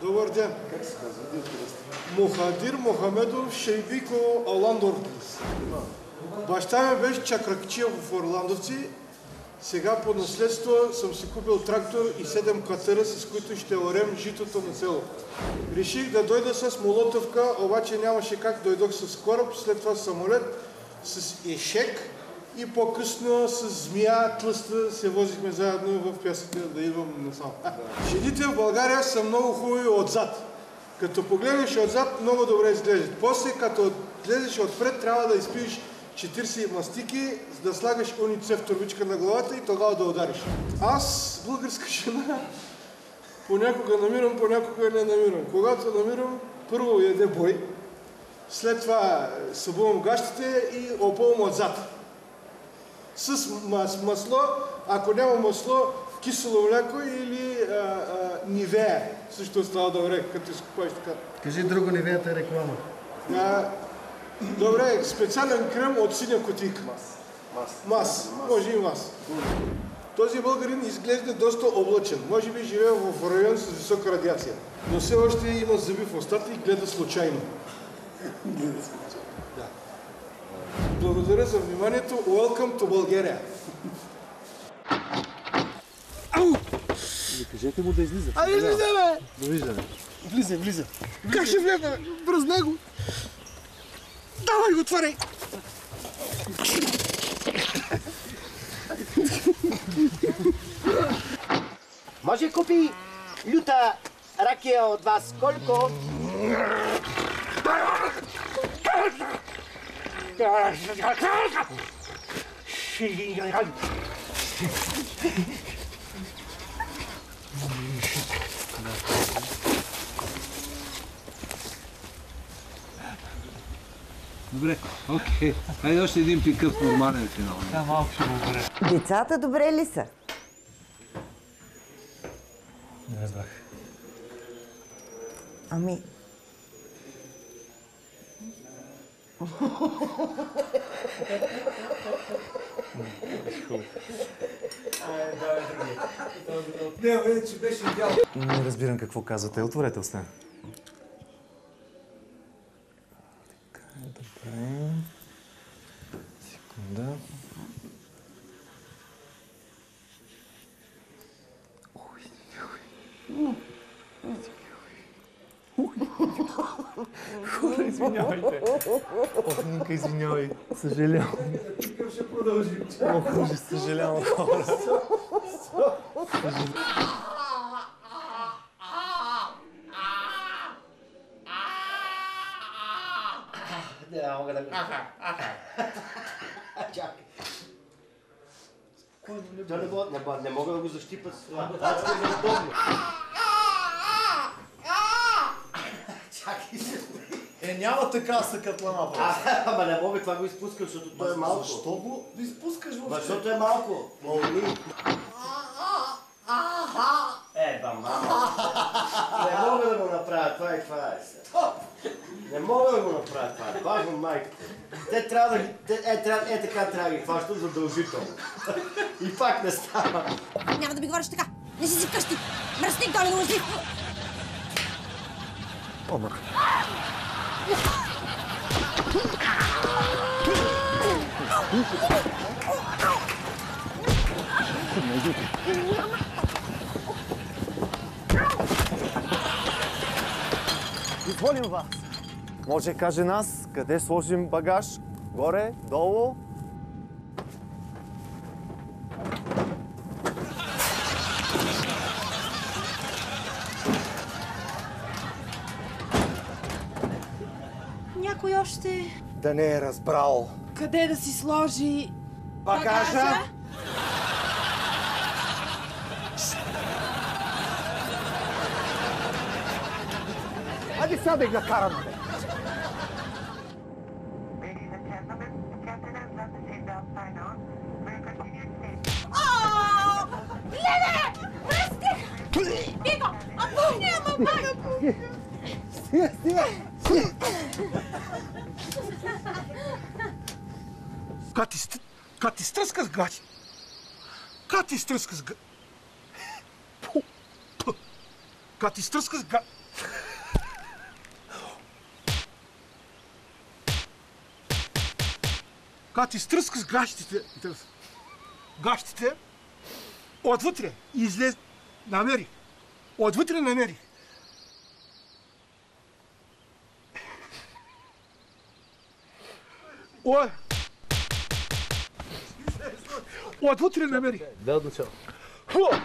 Добър ден. Как се казва? Мухадир Мохамедов Шейбико Орландордис. Баща ми беше чакракчия в Орландовци. Сега по наследство съм си купил трактор и 7 катера, с които ще орем житото на село. Реших да дойда с молотовка, обаче нямаше как. Дойдох с кораб, след това самолет, с ешек и по-късно с змия тлъста се возихме заедно в пясъка да идвам насам. Жените в България са много хубави отзад. Като погледнеш отзад, много добре изглеждат. После, като влезеш отпред, трябва да изпиеш 40 мастики, да слагаш уницев турбичка на главата и тогава да удариш. Аз, българска жена, понякога намирам, понякога не намирам. Когато намирам, първо яде бой, след това събувам гащите и опълвам отзад. С масло, ако няма масло, кисело мляко или нивея. Също става добре, като изкупаеш така. Кажи друго, нивеята е реклама. Добре, специален крем от синя кутийка. Мас. Може и мас. Този българин изглежда доста облачен. Може би живее в район с висока радиация. Но все още има зъби в устата и гледа случайно. Да. Благодаря за вниманието. Welcome to Bulgaria. Кажете му да излиза. Айде, излиза, бе! Довиждане. Влиза. Как ще влезе, през него? Давай го, отваряй! Може купи люта ракия от вас? Колко? Добре, окей. Хайде още един пикъп нормален финал. Да, малко ще го добре. Децата добре ли са? Не разбрах. Ами... Не, вече беше идеал. Не разбирам какво казвате. Отворете уста. Така, добре. Секунда. Хора, извинявайте. Ох, Нинка, извинявай. Съжалявам. Ще продължим. Ох, ужас, съжалявам, хора. Не мога да го... Чакай. Не мога да го защипа с това. Аз не е удобно. Чакай се. Няма така съкатлана, брат. Ама не мога, това го изпускам, защото той е малко. Защо го изпускаш въобще? Защото е малко. Мълни. Мама. Не мога да го направя, това е. Не мога да го направя това. Важно майката. Те трябва да така трябва да ги хващат задължително. И пак не става. Няма да ми говориш така. Не си вкъщи. Мръсник, долу на лъжи. Омък. Изволим вас. Може каже нас, къде сложим багаж? Горе, долу? Някой още... Да не е разбрал. Къде да си сложи... Багажа? Хайде сега да ги накарам. Леле! Мръсник! Иго! Апухни, ама бага! Стига! Как ти стръска с гати? Как ти стръска с гати? Как ти стръска с гати? Когато изтръска с гащите, отвътре излез, намерих. Отвътре намерих. Отвътре намерих. Хубаво!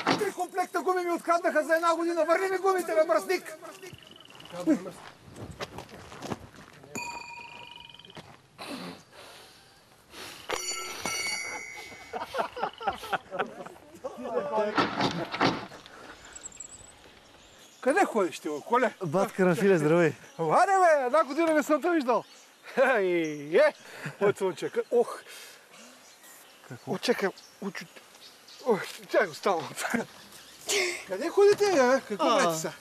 3 комплекта гуми ми откраднаха за 1 година. Върни ми гумите, бе, мръсник! Къде ходиш ти, бе, Коле? Батка Рафиле, здравей. Варе, бе, 1 година не съм те виждал. Моят слънче, ох. Какво? Чакай, чакай, оставам. Къде ходите, бе? Какво правите са?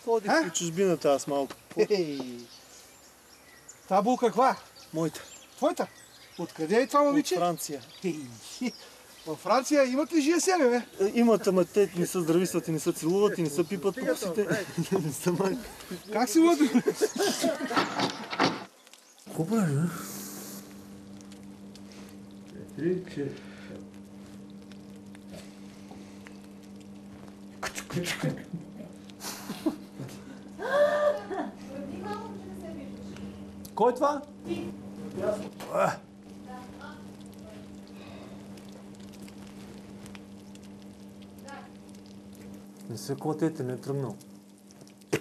Ходих по чужбината аз малко. Та булка каква? Моята. Твоята? Откъде е това момиче? От Франция. Във Франция имат ли GSM, бе? Имат, ама те не се здрависват и не се целуват и не се пипат пупсите. Не са майка. Как си води? Какво прави, бе? Кой е това? Не се клатете, не е тръгнал. И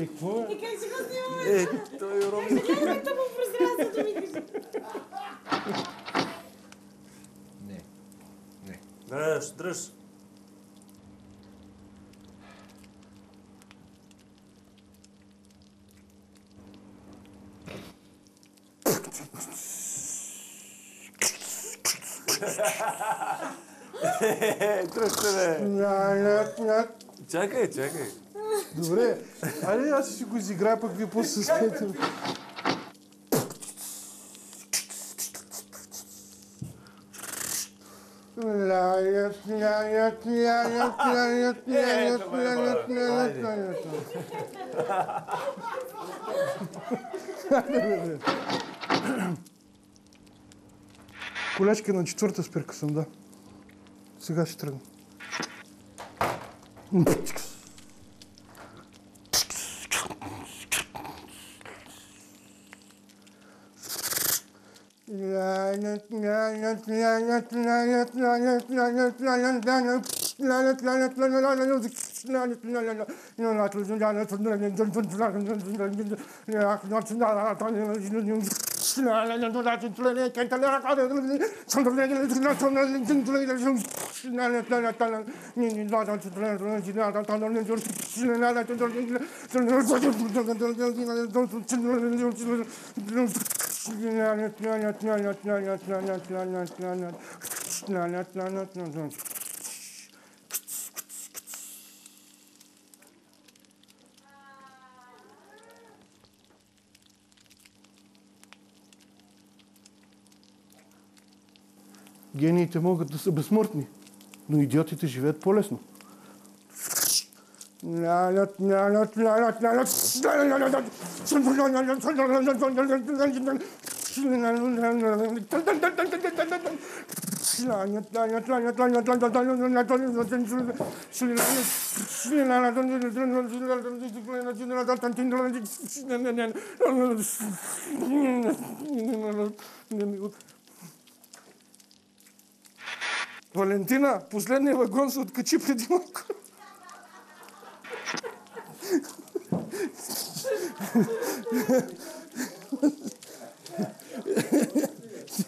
какво е? И как си го снимаме? Той е ровно. Гледайте му в пространството ми кажи. Дръж, дръж. Дръжте, бе. Чакай, чакай. Добре, айде аз си го изиграя, пък вие после се смеете. Колечки на 4-та спирка съм, да. Сега ще тръгна. Гениите могат да са безсмъртни, но идиотите живеят по-лесно. Валентина, последния вагон се откачи преди малко.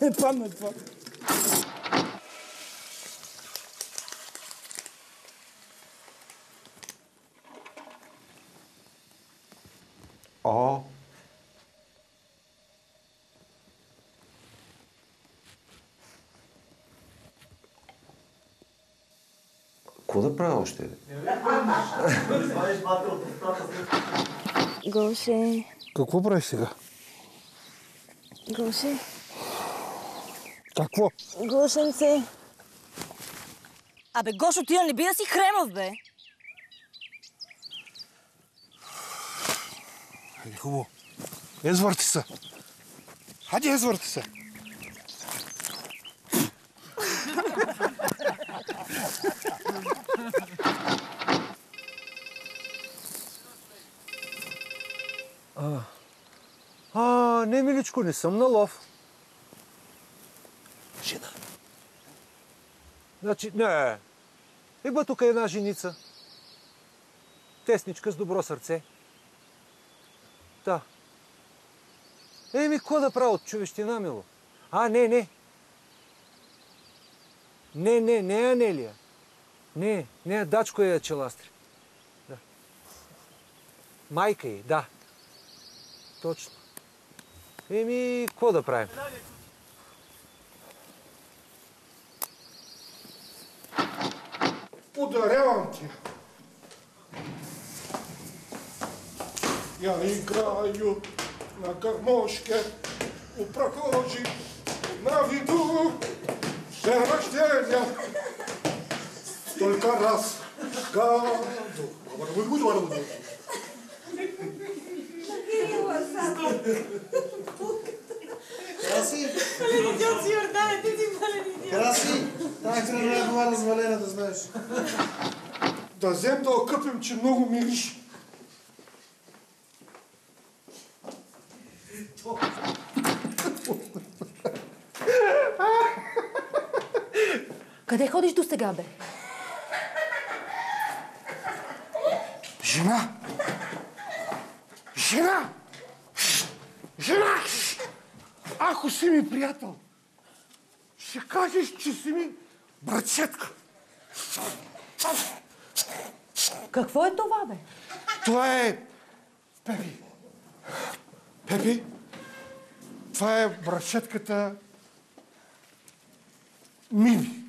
Не падна това. О! Какво да правя още? Гоше. Какво правиш сега? Гоше. Какво? Гошенце. Абе, Гошо, ти не би да си хремав, бе? Хайде, хубаво. Езвърти се. Хайде, езвърти се. Не, миличко, не съм на лов. Жена. Значи, не. Има тук една женица. Тесничка с добро сърце. Да. Еми, какво да правя от човещина, мило? Не. Не, Анелия. Не, дачко е челастри. Да. Майка й, да. Точно. Еми, какво да правим? Подарявам ти. Я играю на гармошке у прохожих на виду день рождения. Только раз в году. Краси! Краси! Тази храна е била развалена, да знаеш. Да взем да окъпим, че много мириш. Къде ходиш до сега, бе? Жена! Жена! Жена! Ако си ми приятел, ще кажеш, че си ми братчетка. Какво е това, бе? Това е... Пепи. Пепи, това е братчетката Мими.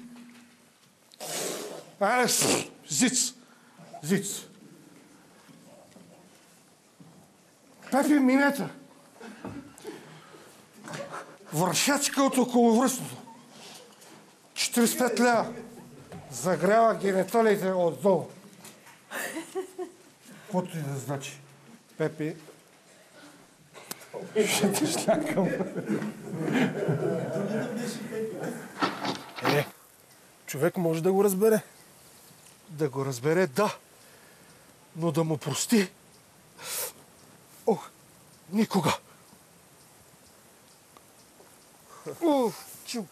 Зиц. Пепи Минета. Вършачка от околовръстното. 45 лева. Загрява гениталиите отдолу. Каквото и да значи. Пепи. Ще те шлякам. Човек може да го разбере. Да го разбере, да. Но да му прости. Никога.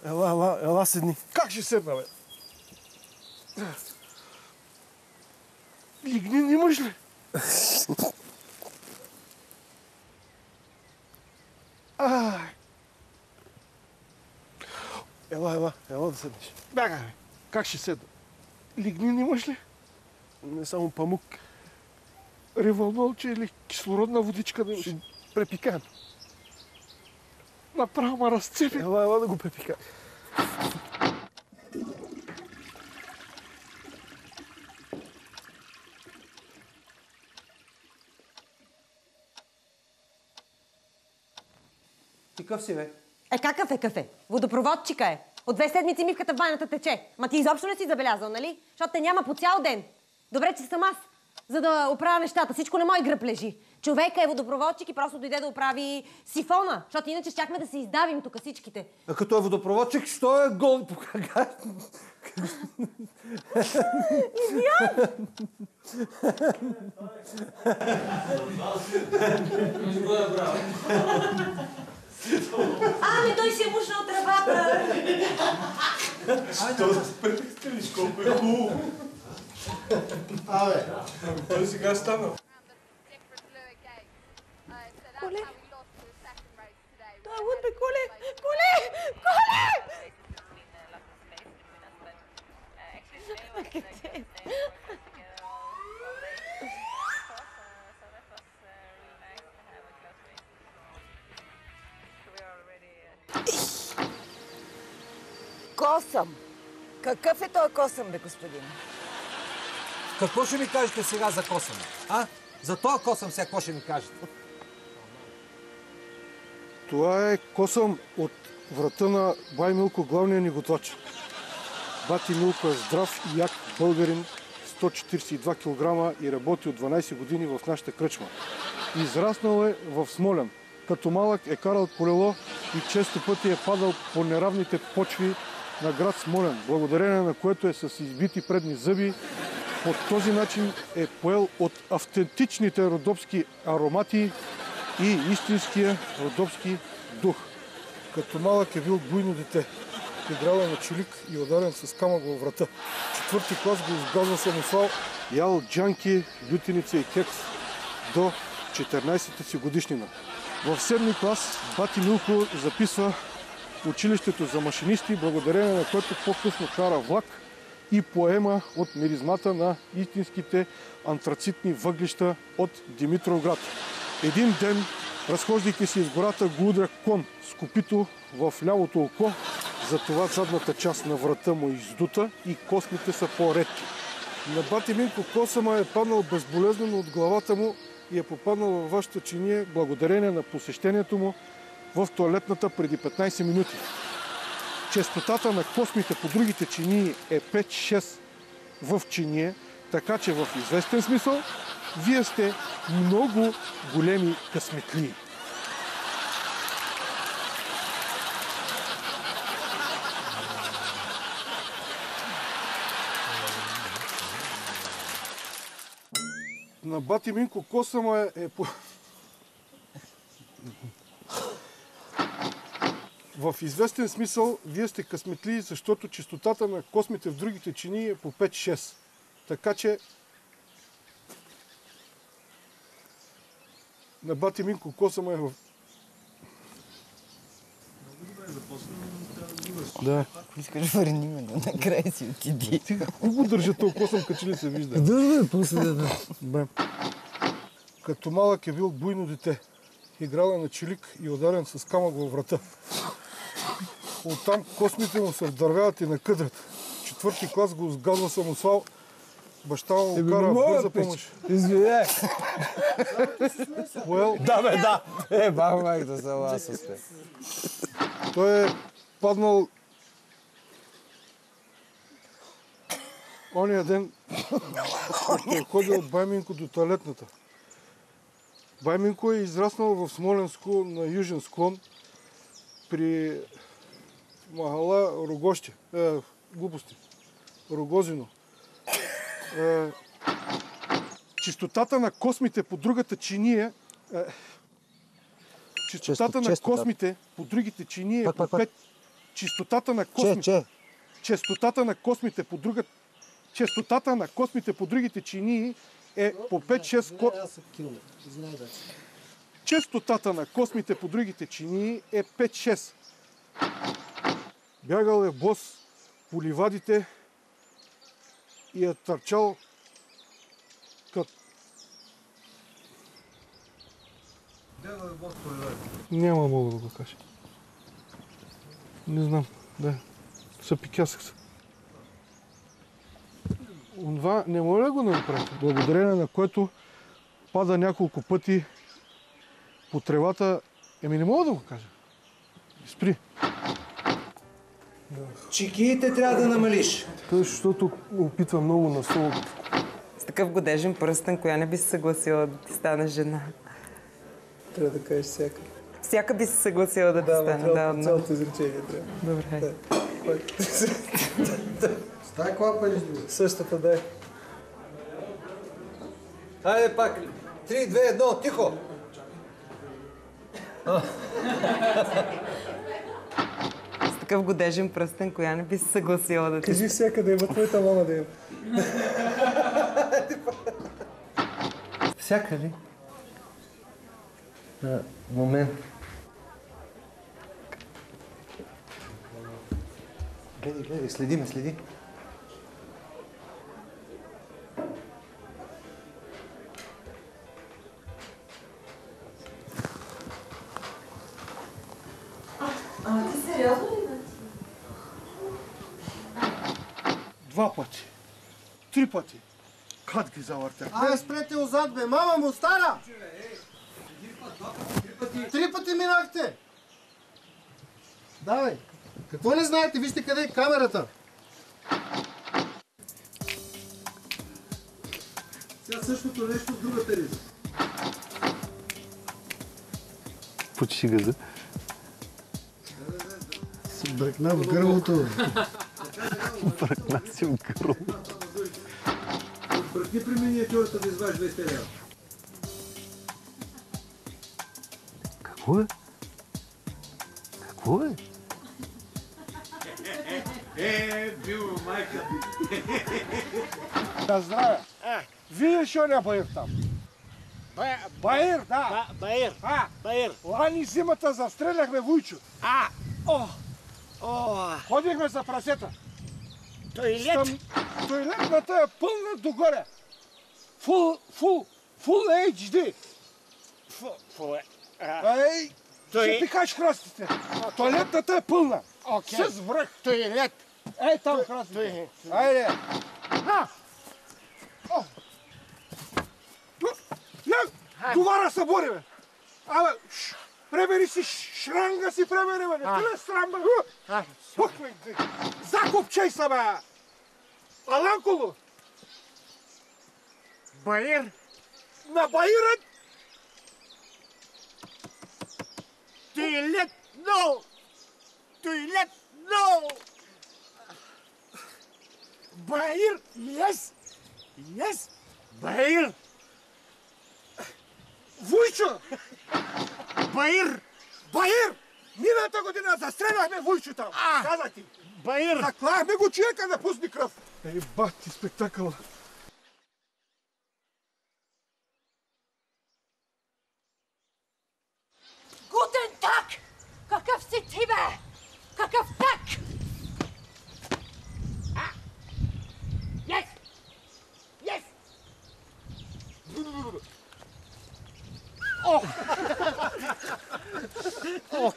Ела седни. Как ще седна, бе? Лигнин имаш ли? Ела да седнеш. Бягай, бе. Как ще седна? Лигнин имаш ли? Не само памук. Револнолче или кислородна водичка да имаш? Препикаем. Направо ма разцепи. Ела да го препикаем. Ти къв си, бе? Какъв е? Водопроводчика е. От 2 седмици мивката в банята тече. Ма ти изобщо не си забелязал, нали? Защото те няма по цял ден. Добре, че съм аз, за да оправя нещата. Всичко на мой гръб лежи. Човека е водопроводчик и просто дойде да оправи сифона. Защото иначе щяхме да се издавим тук всичките. А като е водопроводчик, що е гол по крага? Идиот! Той си е мушнал тръбата. Що се препистриш, колко е хубаво. Той сега стана. Коле! Той е луд, бе, коле! Косъм. Какъв е този косъм, бе, господин? Какво ще ми кажете сега за косъм? За този косъм сега какво ще ми кажете? Това е косъм от врата на бай Милко, главния ни готвач. Бати Милко е здрав и як българин, 142 кг и работи от 12 години в нашата кръчма. Израснал е в Смолян. Като малък е карал колело и често пъти е падал по неравните почви на град Смолян, благодарение на което е с избити предни зъби. По този начин е поел от автентичните родопски аромати и истинския родопски дух. Като малък е бил буйно дете. Играл е на чилик и ударен с камък във врата. Четвърти клас го изгазва самосвал, ял джанки, лютеница и кекс до 14-та си годишнина. В 7-ми клас бати Милко записва училището за машинисти, благодарение на което по-късно кара влак и поема от миризмата на истинските антрацитни въглища от Димитровград. Един ден, разхождайки се из гората, го удря кон с копито в лявото око, затова задната част на врата му е издута и костните са по-редки. На бати Минко косама е паднал безболезнено от главата му и е попаднал във вашата чиния благодарение на посещението му в тоалетната преди 15 минути. Честотата на космите по другите чинии е 5-6 в чиние, така че в известен смисъл вие сте много големи късметлии. На бати Минко косама е по... В известен смисъл, вие сте късметли, защото честотата на космите в другите чинии е по 5-6. Така че на бати Минко косама е в... Да. Искаш върни ме, но накрая си отиди. Кой го държа толкова косъм, като ли се вижда? Да, после да. Бе. Като малък е бил буйно дете. Играл е на чилик и ударен с камък във врата. Оттам космите му се вдървяват и накъдрят. Четвърти клас го сгазва самосвал. Баща му го кара бърза помощ. Извиняй. Да, бе, да. Бах майк да съм аз с теб. Той е паднал ония ден, като е ходил от Байминко до тоалетната. Байминко е израснал в Смолянско на южен склон при махала Рогоще. Глупости. Рогозино. Чистотата на космите по другата чиния чистотата на космите по другите чинии е по 5... Чистотата на космите... Честотата на космите по другата... Честотата на космите по другите чинии е по 5-6... Честотата на космите по другите чинии е 5-6. Бягал е бос по ливадите и е търчал като... Няма мога да го кажа. Не знам, да. Съпикясах се. Това не може да го направи. Благодарение на което пада няколко пъти по тревата. Еми не мога да го кажа. Спри. Чекиите трябва да намалиш. Той защото опитва много на соло. С такъв годежен пръстен, коя не би се съгласила да ти стане жена? Трябва да кажеш всяка. Всяка би се съгласила да ти стане. Да, цялото изречение трябва. Добре. Стай клапа ли? Същата, дай. Хайде пак. 3, 2, 1, тихо! С такъв годежен пръстен, коя не би се съгласила да ти... Кажи всяка да има, твоята мама да има. Всяка ли? Момент. Гледай, следи ме, следи. Ти сериозно ли бе? 2 пъти. 3 пъти. Как ги завъртях? Абе, спрете отзад, бе! Мама му стара! 3 пъти минахте! Давай! Какво не знаете? Вижте къде е камерата! Сега същото нещо от другата риза. Почти газа. Си бръкна в гърлото. Бръкна си в гърлото. Бръкни при миниатюрата да извадиш 20 лева. Какво е? Какво е? Бил майка. Да, здраве. Видиш оня баир там? Баир, да. Баир. Баир. Лани зимата застреляхме Вуйчо. Ходихме за прасета. Тоилет. Тоилетната е пълна догоре. Фул HD. Ей, ще пикаш храстите. Тоилетната е пълна. С връх. Тоилет. Ей, там храстите. Айде. Товара са бори, бе. Абе, пребери си шранга си, пребери, бе. Не ти срам, бе. Закопчай са, бе. Аланколо. Баир. На Баирът. Тоилет. Но. Тоилет. Но. Баир. Yes. Yes. Баир. Вуйчо. Баир. Баир. Миналата година застреляхме Вуйчо там. Казах ти. Баир. Заклахме го човека да пусне кръв. Ей, бах ти спектакъл. Гутен так! Какъв си ти, бе? Какъв так? Yes. Yes.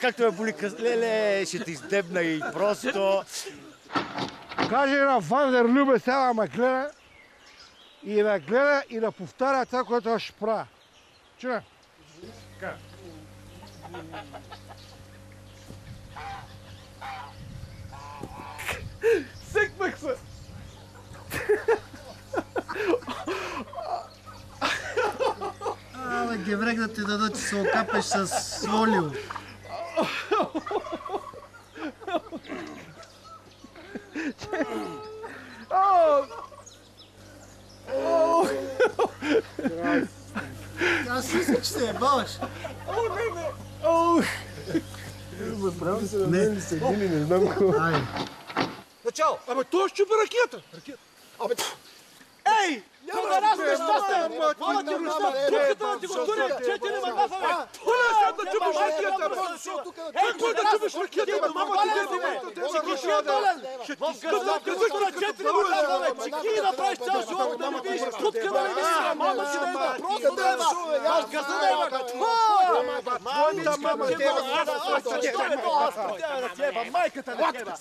Както ме боли къс... Леле, ще те издебна и просто... Каже на Вандер Любе сега да ме гледа и да повтаря това, което аз ще правя. Чуя? Секнах се! Абе, геврек да ти дадат, че се окапеш с олио. Аз мисля, че се ебаваш. Не, не знам какво. Начало! Абе, той ще чупи ракията! Абе, ей! Няма да разбереш щастие! Мама ти го тук да ти го тури! Четири мъгнафа, бе! Туля сега да чупиш ракията, бе! Как може да чупиш ракията, бе? Мама ти гледа, бе! Чики, долен! В газъчка на четири мъгнафа, бе! Чики да правиш цял живот, да не видиш! Тутка да не видиш! Мама ти да има! Просто да има! Аз газа да има! Твоята мама ти има! Майката на тебе!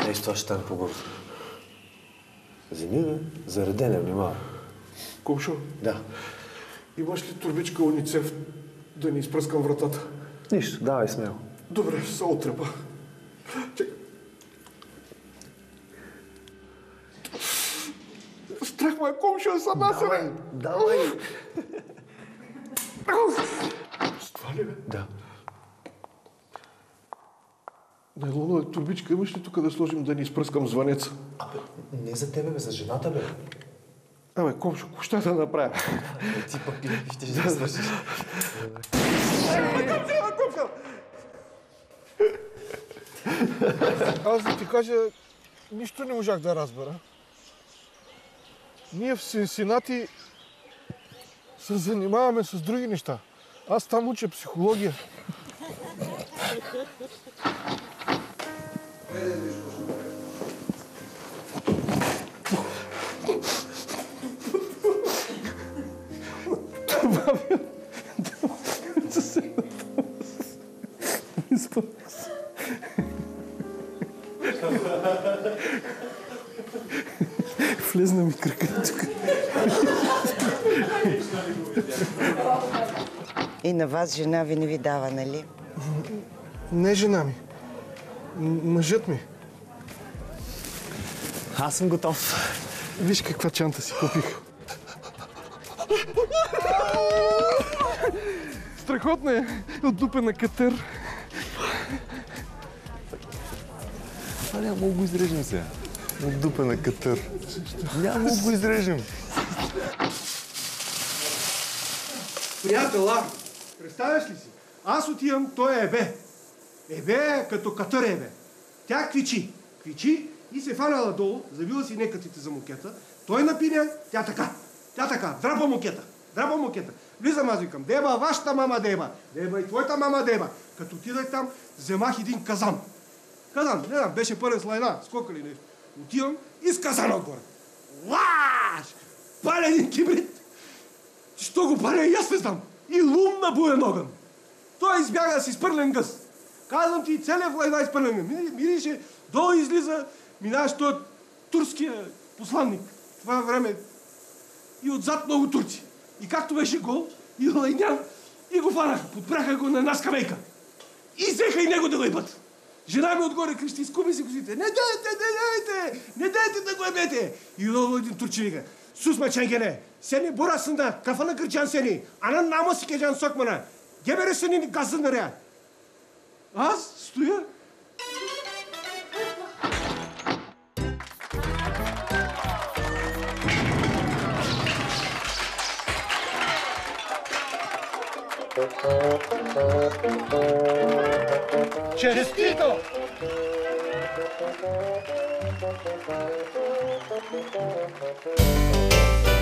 Ей, с това ще стане по-бързо. Вземи, бе. Заредене, внимава. Комшо, Да. имаш ли турбичка уницев да ни изпръскам вратата? Нищо, давай смело. Добре, ще се отрепа. Чакай. Страх ме, комшо, сама се, бе! Давай! С това ли, бе? Да. Найлонова турбичка имаш ли тук да сложим да ни изпръскам звънеца? Абе, не за тебе, бе, за жената, бе. Абе, комшо, какво ще да направя? Ти пък ще да свършиш. Аз да ти кажа, нищо не можах да разбера. Ние в Синсинати се занимаваме с други неща. Аз там уча психология. Влезна ми крака тук. И на вас жена ви не ви дава, нали? Не жена ми. Мъжът ми. Аз съм готов. Виж каква чанта си купих. Страхотна е. Отдупена катер. Това няма го изрежем сега. Отдупена катер. Няма го изрежем. Приятела, представяш ли си? Аз отивам, той е ебе. Ебе е като катър ебе. Тя квичи. Квичи и се фанала долу, завила си некатите за мукета. Той напиня, тя така, драпа мукета. Влизам, аз викам, деба, вашата мама деба и твоята мама деба. Като отидах там, вземах един казан. Казан, не знам, беше пълен с лайна, скока ли нещо. Отивам и с казана отгоре. Лаш! Паля един кибрид. Що го паля, и аз не знам. И лумна буен огън. Той избяга с изпърлен гъс. Казвам ти, целият в лайна изпърлен гъс. Мирише, долу излиза, минаваш този турския посланник. Това време. И отзад много турци. И както беше гол, и лайнян, и го фанаха. Подпряха го на една скамейка. И взеха и него да го ебат. Жена ми отгоре крещи, изкуби си косите. Не дайте да го ебете. И долу един турчи вика, сусма ченгене, сени бурасында, кафана кырчан сени, анан намоси кежан сокмана. Гебере сени газын наря. Аз стоя. Честито! Thank you.